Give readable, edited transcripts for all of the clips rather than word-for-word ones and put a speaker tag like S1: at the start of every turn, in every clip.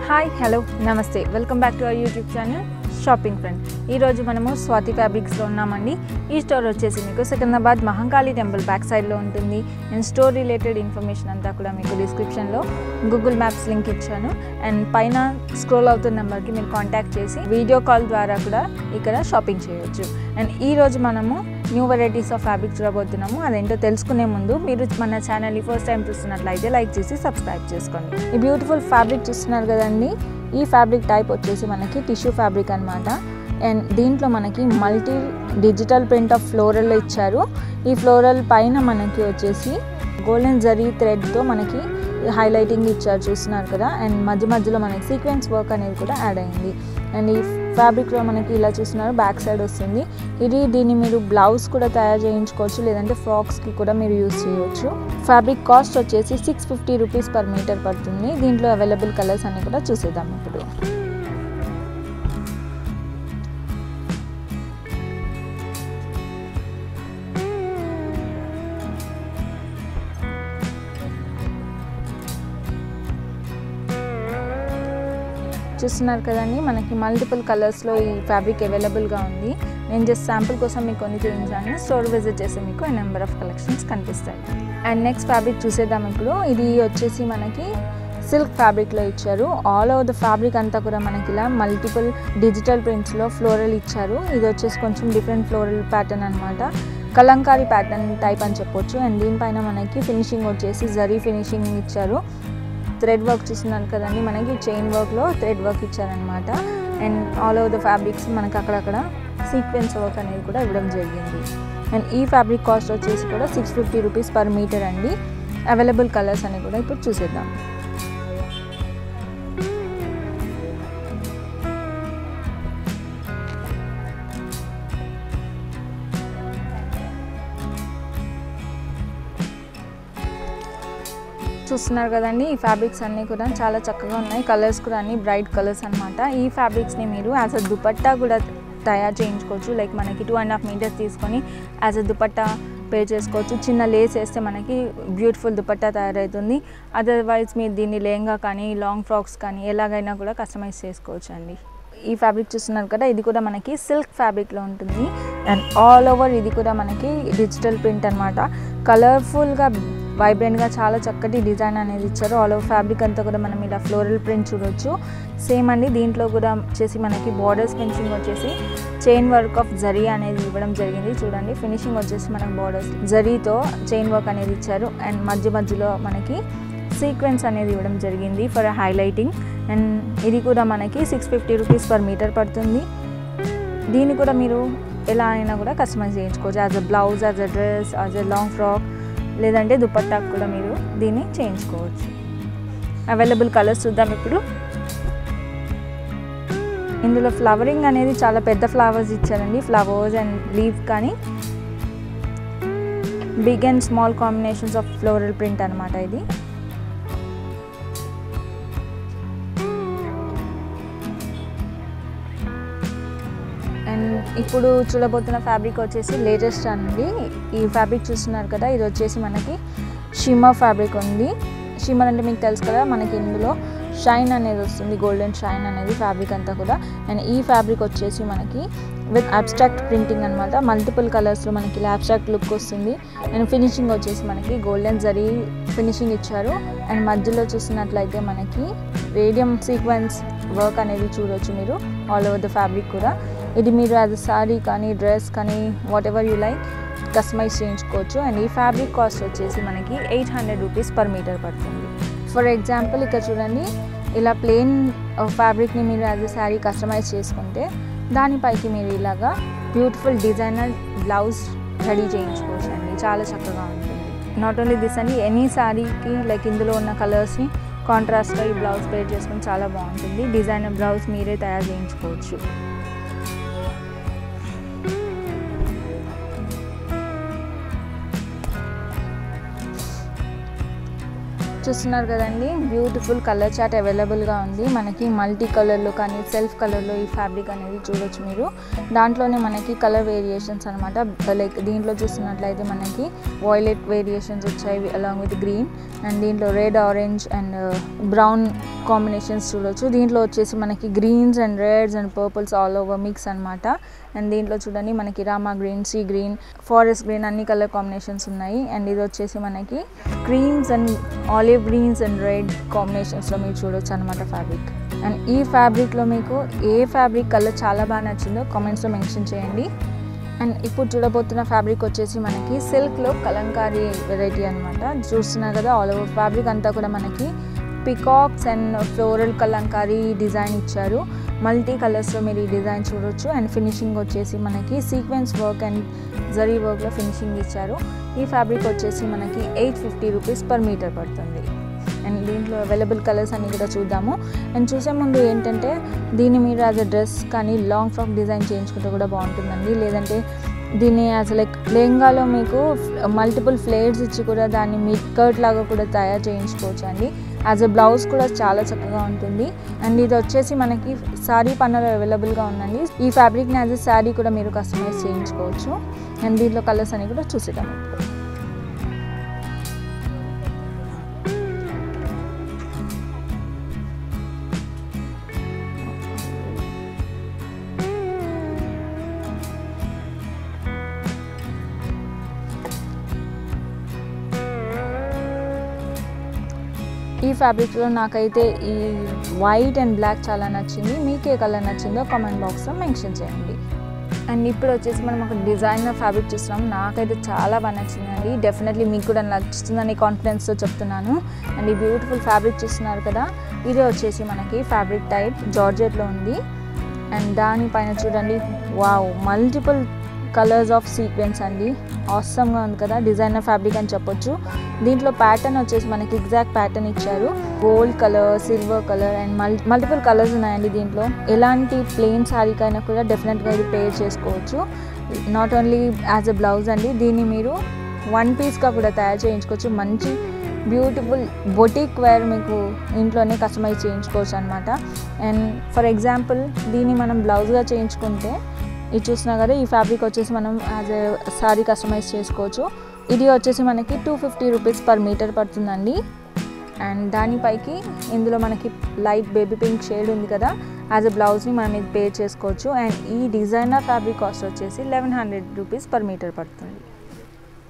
S1: Hi hello నమస్తే welcome back to our YouTube channel shopping friend. ఈరోజు మనము స్వాతి ఫ్యాబ్రిక్స్లో ఉన్నామండి. ఈ స్టోర్ వచ్చేసి మీకు సికింద్రాబాద్ మహంకాళి టెంపుల్ బ్యాక్ సైడ్లో ఉంటుంది. అండ్ స్టోర్ రిలేటెడ్ ఇన్ఫర్మేషన్ అంతా కూడా మీకు డిస్క్రిప్షన్లో గూగుల్ మ్యాప్స్ లింక్ ఇచ్చాను. అండ్ పైన స్క్రోల్ అవుతున్న నెంబర్కి మీరు కాంటాక్ట్ చేసి వీడియో కాల్ ద్వారా కూడా ఇక్కడ షాపింగ్ చేయొచ్చు. అండ్ ఈరోజు మనము న్యూ వెరైటీస్ ఆఫ్ ఫ్యాబ్రిక్ చూడబోతున్నాము. అదేంటో తెలుసుకునే ముందు మీరు మన ఛానల్ని ఫస్ట్ టైం చూస్తున్నట్లయితే లైక్ చేసి సబ్స్క్రైబ్ చేసుకోండి. ఈ బ్యూటిఫుల్ ఫ్యాబ్రిక్ చూస్తున్నారు కదండి. ఈ ఫ్యాబ్రిక్ టైప్ వచ్చేసి మనకి టిష్యూ ఫ్యాబ్రిక్ అనమాట. అండ్ దీంట్లో మనకి multi digital print of floral ఇచ్చారు. ఈ ఫ్లోరల్ పైన మనకి వచ్చేసి గోల్డెన్ జరీ థ్రెడ్తో మనకి హైలైటింగ్ ఇచ్చారు, చూస్తున్నారు కదా. అండ్ మధ్య మధ్యలో మనకి సీక్వెన్స్ వర్క్ అనేది కూడా యాడ్ అయింది. అండ్ ఈ ఫ్యాబ్రిక్లో మనకి ఇలా చూస్తున్నారు, బ్యాక్ సైడ్ వస్తుంది. దీన్ని మీరు బ్లౌజ్ కూడా తయారు చేయించుకోవచ్చు, లేదంటే ఫ్రాక్స్కి కూడా మీరు యూజ్ చేయవచ్చు. ఫ్యాబ్రిక్ కాస్ట్ వచ్చేసి 650 రూపీస్ పర్ మీటర్ పడుతుంది. దీంట్లో అవైలబుల్ కలర్స్ అన్ని కూడా చూసేద్దాం ఇప్పుడు. చూస్తున్నారు కదండి, మనకి మల్టిపుల్ కలర్స్లో ఈ ఫ్యాబ్రిక్ అవైలబుల్గా ఉంది. నేను జస్ట్ శాంపుల్ కోసం మీకు కొన్ని చూపించాను. స్టోర్ విజిట్ చేస్తే మీకు నెంబర్ ఆఫ్ కలెక్షన్స్ కనిపిస్తాయి. అండ్ నెక్స్ట్ ఫ్యాబ్రిక్ చూసేద్దాం ఇప్పుడు. ఇది వచ్చేసి మనకి సిల్క్ ఫ్యాబ్రిక్లో ఇచ్చారు. ఆల్ ఓవర్ ద ఫ్యాబ్రిక్ అంతా కూడా మనకి ఇలా మల్టిపుల్ డిజిటల్ ప్రింట్స్లో ఫ్లోరల్ ఇచ్చారు. ఇది వచ్చేసి కొంచెం డిఫరెంట్ ఫ్లోరల్ ప్యాటర్న్ అనమాట. కలంకారీ ప్యాటర్న్ టైప్ అని చెప్పొచ్చు. అండ్ దీనిపైన మనకి ఫినిషింగ్ వచ్చేసి జరీ ఫినిషింగ్ ఇచ్చారు. థ్రెడ్ వర్క్ చూస్తున్నారు కదండి, మనకి చైన్ వర్క్లో థ్రెడ్ వర్క్ ఇచ్చారనమాట. And all over the fabrics మనకి అక్కడక్కడ సీక్వెన్స్ వర్క్ అనేది కూడా ఇవ్వడం జరిగింది. అండ్ ఈ ఫ్యాబ్రిక్ కాస్ట్ వచ్చేసి కూడా 650 రూపీస్ పర్ మీటర్ అండి. అవైలబుల్ కలర్స్ అని కూడా ఇప్పుడు చూసేద్దాం. చూస్తున్నారు కదండి, ఈ ఫ్యాబ్రిక్స్ అన్నీ కూడా చాలా చక్కగా ఉన్నాయి. కలర్స్ కూడా అన్ని బ్రైట్ కలర్స్ అనమాట. ఈ ఫ్యాబ్రిక్స్ని మీరు యాజ్ అ దుపట్టా కూడా తయారు చేయించుకోవచ్చు. లైక్ మనకి 2.5 మీటర్స్ తీసుకొని యాజ్ అ దుపట్టా పే చేసుకోవచ్చు. చిన్న లేస్ వేస్తే మనకి బ్యూటిఫుల్ దుపట్టా తయారవుతుంది. అదర్వైజ్ మీరు దీన్ని లెహంగా కానీ లాంగ్ ఫ్రాక్స్ కానీ ఎలాగైనా కూడా కస్టమైజ్ చేసుకోవచ్చు అండి. ఈ ఫ్యాబ్రిక్ చూస్తున్నారు కదా, ఇది కూడా మనకి సిల్క్ ఫ్యాబ్రిక్లో ఉంటుంది. అండ్ ఆల్ ఓవర్ ఇది కూడా మనకి డిజిటల్ ప్రింట్ అనమాట. కలర్ఫుల్గా వైబ్రెంట్గా చాలా చక్కటి డిజైన్ అనేది ఇచ్చారు. ఆల్ ఓవర్ ఫ్యాబ్రిక్ అంతా కూడా మనం ఇలా ఫ్లోరల్ ప్రింట్ చూడొచ్చు. సేమ్ అండి, దీంట్లో కూడా వచ్చేసి మనకి బార్డర్స్ ఫినిషింగ్ వచ్చేసి చైన్ వర్క్ ఆఫ్ జరీ అనేది ఇవ్వడం జరిగింది. చూడండి, ఫినిషింగ్ వచ్చేసి మనకి బార్డర్స్ జరీతో చైన్ వర్క్ అనేది ఇచ్చారు. అండ్ మధ్యలో మనకి సీక్వెన్స్ అనేది ఇవ్వడం జరిగింది ఫర్ హైలైటింగ్. అండ్ ఇది కూడా మనకి 650 రూపీస్ పర్ మీటర్ పడుతుంది. దీన్ని కూడా మీరు ఎలా అయినా కూడా కస్టమైజ్ చేయించుకోవచ్చు. As a blouse, as a dress, as a long frock, లేదంటే దుపట్టాకు కూడా మీరు దీన్ని చేయించుకోవచ్చు. అవైలబుల్ కలర్స్ చూద్దాం ఇప్పుడు. ఇందులో ఫ్లవరింగ్ అనేది చాలా పెద్ద ఫ్లవర్స్ ఇచ్చారండి. ఫ్లవర్స్ అండ్ లీవ్ కానీ big and small combinations of floral print అనమాట ఇది. అండ్ ఇప్పుడు చూడబోతున్న ఫ్యాబ్రిక్ వచ్చేసి లేటెస్ట్ అండి. ఈ ఫ్యాబ్రిక్ చూస్తున్నారు కదా, ఇది వచ్చేసి మనకి షిమ్మర్ ఫ్యాబ్రిక్ ఉంది. షిమ్మర్ అంటే మీకు తెలుసు కదా, మనకి ఇందులో షైన్ అనేది వస్తుంది, గోల్డెన్ షైన్ అనేది ఫ్యాబ్రిక్ అంతా కూడా. అండ్ ఈ ఫ్యాబ్రిక్ వచ్చేసి మనకి విత్ అబ్స్ట్రాక్ట్ ప్రింటింగ్ అనమాట. మల్టిపుల్ కలర్స్లో మనకి ఇలా అబ్స్ట్రాక్ట్ లుక్ వస్తుంది. అండ్ ఫినిషింగ్ వచ్చేసి మనకి గోల్డెన్ జరీ ఫినిషింగ్ ఇచ్చారు. అండ్ మధ్యలో చూసినట్లయితే మనకి రేడియం సీక్వెన్స్ వర్క్ అనేది చూడవచ్చు మీరు ఆల్ ఓవర్ ద ఫ్యాబ్రిక్ కూడా. ఇది మీరు యాజ్ సారీ కానీ డ్రెస్ కానీ whatever you like customise చేయించుకోవచ్చు. అండ్ ఈ ఫ్యాబ్రిక్ కాస్ట్ వచ్చేసి మనకి 800 రూపీస్ పర్ మీటర్ పడుతుంది. ఫర్ ఎగ్జాంపుల్ ఇక్కడ చూడండి, ఇలా ప్లెయిన్ ఫ్యాబ్రిక్ని మీరు యాజ్ అ శారీ కస్టమైజ్ చేసుకుంటే దానిపైకి మీరు ఇలాగా బ్యూటిఫుల్ డిజైనర్ బ్లౌజ్ రెడీ చేయించుకోవచ్చు అండి. చాలా చక్కగా ఉంటుంది. నాట్ ఓన్లీ దిస్ అండి, ఎనీ శారీకి లైక్ ఇందులో ఉన్న కలర్స్ని కాంట్రాస్ట్గా ఈ బ్లౌజ్ పేర్ చేసుకుని చాలా బాగుంటుంది. డిజైనర్ బ్లౌజ్ మీరే తయారు చేయించుకోవచ్చు. చూస్తున్నారు కదండి, బ్యూటిఫుల్ కలర్ చార్ట్ అవైలబుల్గా ఉంది. మనకి మల్టీ కలర్లో కానీ సెల్ఫ్ కలర్లో ఈ ఫ్యాబ్రిక్ అనేది చూడొచ్చు మీరు. దాంట్లోనే మనకి కలర్ వేరియేషన్స్ అనమాట. లైక్ దీంట్లో చూస్తున్నట్లయితే మనకి వాయిలెట్ వేరియేషన్స్ వచ్చాయి అలాంగ్ విత్ గ్రీన్, అండ్ దీంట్లో red, orange and brown combinations చూడొచ్చు. దీంట్లో వచ్చేసి మనకి greens and reds and purples all over mix అనమాట. అండ్ దీంట్లో చూడండి మనకి Rama green, sea green, forest green అన్ని కలర్ కాంబినేషన్స్ ఉన్నాయి. అండ్ ఇది వచ్చేసి మనకి creams and olive greens and red కాంబినేషన్స్లో మీరు చూడొచ్చు అనమాట ఫ్యాబ్రిక్. అండ్ ఈ ఫ్యాబ్రిక్లో మీకు ఏ ఫ్యాబ్రిక్ కలర్ చాలా బాగా నచ్చిందో కామెంట్స్లో మెన్షన్ చేయండి. అండ్ ఇప్పుడు చూడబోతున్న ఫ్యాబ్రిక్ వచ్చేసి మనకి సిల్క్లో కలంకారీ వెరైటీ అనమాట. చూస్తున్నారు కదా, ఆల్ ఓవర్ ఫ్యాబ్రిక్ అంతా కూడా మనకి peacocks and floral Kalamkari design ఇచ్చారు. మల్టీ కలర్స్లో మీరు ఈ డిజైన్ చూడొచ్చు. అండ్ ఫినిషింగ్ వచ్చేసి మనకి సీక్వెన్స్ వర్క్ అండ్ జరీ వర్క్లో ఫినిషింగ్ ఇచ్చారు. ఈ ఫ్యాబ్రిక్ వచ్చేసి మనకి 850 రూపీస్ పర్ మీటర్ పడుతుంది. అండ్ దీంట్లో అవైలబుల్ కలర్స్ అన్ని కూడా చూద్దాము. అండ్ చూసే ముందు ఏంటంటే దీన్ని మీరు యాజ్ అ డ్రెస్ కానీ లాంగ్ ఫ్రాక్ డిజైన్ చేయించుకుంటే కూడా బాగుంటుందండి. లేదంటే దీన్ని యాజ్ లైక్ లెహంగాలో మీకు మల్టిపుల్ ఫ్లేర్స్ ఇచ్చి కూడా దాన్ని మిడ్ కట్ లాగా కూడా తయారు చేయించుకోవచ్చు అండి. యాజ్ అ బ్లౌజ్ కూడా చాలా చక్కగా ఉంటుంది. అండ్ ఇది వచ్చేసి మనకి శారీ పన్నులో అవైలబుల్గా ఉందండి. ఈ ఫ్యాబ్రిక్ని యాజ్ అ శారీ కూడా మీరు కస్టమైజ్ చేయించుకోవచ్చు. అండ్ దీంట్లో కలర్స్ అని కూడా చూసేద్దాం. ఈ ఫ్యాబ్రిక్లో నాకైతే ఈ వైట్ అండ్ బ్లాక్ చాలా నచ్చింది. మీకు ఏ కలర్ నచ్చిందో కామెంట్ బాక్స్లో మెన్షన్ చేయండి. అండ్ ఇప్పుడు వచ్చేసి మనం ఒక డిజైనర్ ఫ్యాబ్రిక్ చూస్తున్నాం. నాకైతే చాలా బాగా నచ్చిందండి. డెఫినెట్లీ మీకు కూడా నచ్చుతుందని కాన్ఫిడెన్స్తో చెప్తున్నాను. అండ్ ఈ బ్యూటిఫుల్ ఫ్యాబ్రిక్ చూస్తున్నారు కదా, ఇదే వచ్చేసి మనకి ఫ్యాబ్రిక్ టైప్ జార్జెట్లో ఉంది. అండ్ దానిపైన చూడండి, wow, multiple colours of sequence అండి. ఆసమ్గా ఉంది కదా, డిజైనర్ ఫ్యాబ్రిక్ అని చెప్పొచ్చు. దీంట్లో ప్యాటర్న్ వచ్చేసి మనకి ఎగ్జాక్ట్ ప్యాటర్న్ ఇచ్చారు. Gold colour, silver colour and multiple colours ఉన్నాయండి. దీంట్లో ఎలాంటి ప్లెయిన్ శారీకైనా కూడా డెఫినెట్గా ఇది పేర్ చేసుకోవచ్చు. Not only as a blouse అండి, దీన్ని మీరు వన్ పీస్గా కూడా తయారు చేయించుకోవచ్చు. మంచి బ్యూటిఫుల్ బొటిక్ వేర్ మీకు ఇంట్లోనే కస్టమైజ్ చేయించుకోవచ్చు అనమాట. అండ్ ఫర్ ఎగ్జాంపుల్ దీన్ని మనం బ్లౌజ్గా చేయించుకుంటే ఇది చూసినా కదా, ఈ ఫ్యాబ్రిక్ వచ్చేసి మనం యాజ్ ఎ సారీ కస్టమైజ్ చేసుకోవచ్చు. ఇది వచ్చేసి మనకి 250 రూపీస్ పర్ మీటర్ పడుతుందండి. అండ్ దానిపైకి ఇందులో మనకి లైట్ బేబీ పింక్ షేడ్ ఉంది కదా, యాజ్ ఎ బ్లౌజ్ని మనం ఇది పే చేసుకోవచ్చు. అండ్ ఈ డిజైనర్ ఫ్యాబ్రిక్ కాస్ట్ వచ్చేసి 1100 రూపీస్ పర్ మీటర్ పడుతుంది.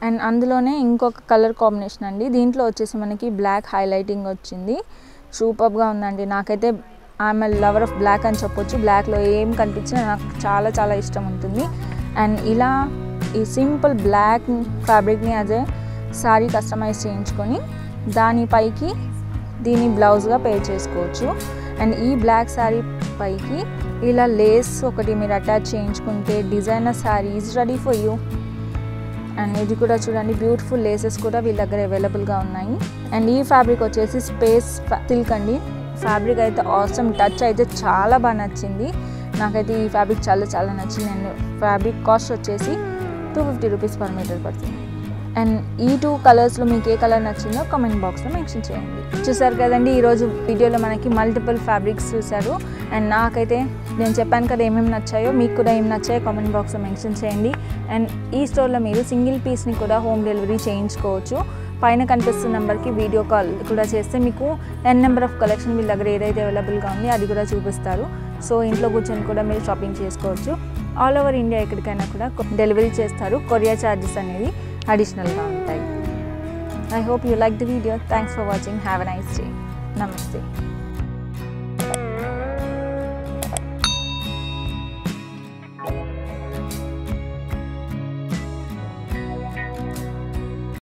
S1: అండ్ అందులోనే ఇంకొక కలర్ కాంబినేషన్ అండి. దీంట్లో వచ్చేసి మనకి బ్లాక్ హైలైటింగ్ వచ్చింది. సూపర్గా ఉందండి. నాకైతే I'm a lover of black అని చెప్పొచ్చు. బ్లాక్లో ఏం కనిపించినా నాకు చాలా చాలా ఇష్టం ఉంటుంది. అండ్ ఇలా ఈ సింపుల్ బ్లాక్ ఫ్యాబ్రిక్ని యాజ్ ఎ సారీ కస్టమైజ్ చేయించుకొని దానిపైకి దీన్ని బ్లౌజ్గా పేర్ చేసుకోవచ్చు. అండ్ ఈ బ్లాక్ శారీ పైకి ఇలా లేస్ ఒకటి మీరు అటాచ్ చేయించుకుంటే designer sari is ready for you. And ఇది కూడా చూడండి, బ్యూటిఫుల్ లేసెస్ కూడా వీళ్ళ దగ్గర అవైలబుల్గా ఉన్నాయి. అండ్ ఈ ఫ్యాబ్రిక్ వచ్చేసి స్పేస్ సిల్క్ అండి. ఫ్యాబ్రిక్ అయితే ఆసమ్, టచ్ అయితే చాలా బాగా నచ్చింది. నాకైతే ఈ ఫ్యాబ్రిక్ చాలా చాలా నచ్చింది. అండ్ ఫ్యాబ్రిక్ కాస్ట్ వచ్చేసి 250 రూపీస్ పర్ మీటర్ పడుతుంది. అండ్ ఈ 2 కలర్స్లో మీకు ఏ కలర్ నచ్చిందో కామెంట్ బాక్స్లో మెన్షన్ చేయండి. చూసారు కదండి, ఈరోజు వీడియోలో మనకి మల్టిపుల్ ఫ్యాబ్రిక్స్ చూసారు. అండ్ నాకైతే నేను చెప్పాను కదా ఏమేమి నచ్చాయో, మీకు కూడా ఏం నచ్చాయో కామెంట్ బాక్స్లో మెన్షన్ చేయండి. అండ్ ఈ స్టోర్లో మీరు సింగిల్ పీస్ని కూడా హోమ్ డెలివరీ చేయించుకోవచ్చు. పైన కనిపిస్తున్న నెంబర్కి వీడియో కాల్ కూడా చేస్తే మీకు n నెంబర్ ఆఫ్ కలెక్షన్ వీళ్ళ దగ్గర ఏదైతే అవైలబుల్గా ఉంది అది కూడా చూపిస్తారు. సో ఇంట్లో కూర్చొని కూడా మీరు షాపింగ్ చేసుకోవచ్చు. ఆల్ ఓవర్ ఇండియా ఎక్కడికైనా కూడా డెలివరీ చేస్తారు. కొరియర్ ఛార్జెస్ అనేది అడిషనల్గా ఉంటాయి. I hope you like the video. Thanks for watching. Have a nice day. నమస్తే.